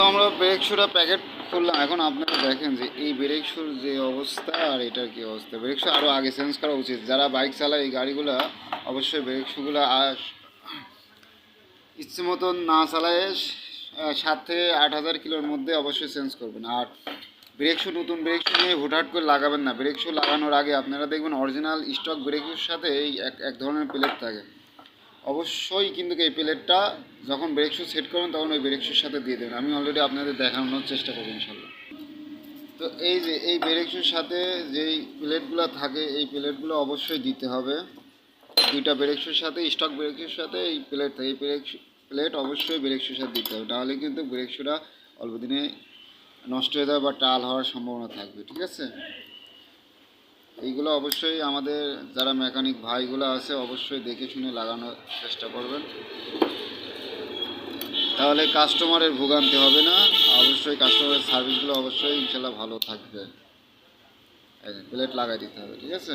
আমরা break শুটা packet খুললাম। এখন আপনারা দেখেন যে এই ব্রেক শুর যে অবস্থা আর এটার কি অবস্থা। ব্রেক শু আরও আগে চেঞ্জ করা উচিত। যারা বাইক চালায় এই গাড়িগুলো অবশ্যই ব্রেক শুগুলো ইচ্ছে মতন না চালায় 7 থেকে 8 হাজার কিলোর মধ্যে অবশ্যই চেঞ্জ করবেন। আর ব্রেক শু নতুন ব্রেক শু নিয়ে হুটহাট করে লাগাবেন না। ব্রেক শু লাগানোর আগে আপনারা দেখবেন অরিজিনাল স্টক ব্রেক শুর সাথে এই এক ধরনের প্লেট থাকে। অবশ্যই কিন্তু এই প্লেটটা যখন ব্রেক শু সেট করবেন তখন ওই ব্রেক শুর সাথে দিয়ে দেবেন। আমি অলরেডি আপনাদের দেখানোর চেষ্টা করব ইনশাল্লাহ। তো এই যে এই ব্রেক শুর সাথে যেই প্লেটগুলো থাকে এই প্লেটগুলো অবশ্যই দিতে হবে। দুইটা ব্রেক শুর সাথে স্টক ব্রেক শুর সাথে এই প্লেট থাকে। এই প্লেট অবশ্যই ব্রেক শুর সাথে দিতে হবে, তাহলে কিন্তু ব্রেক শুটা অল্প দিনে নষ্ট হয়ে যাবে বা টাল হওয়ার সম্ভাবনা থাকবে। ঠিক আছে, এইগুলো অবশ্যই আমাদের যারা মেকানিক ভাইগুলো আছে অবশ্যই দেখে শুনে লাগানোর চেষ্টা করবেন, তাহলে কাস্টমারের ভোগান্তি হবে না। অবশ্যই কাস্টমারের সার্ভিসগুলো অবশ্যই ইনশাল্লাহ ভালো থাকবে। প্লেট লাগাই দিতে হবে। ঠিক আছে।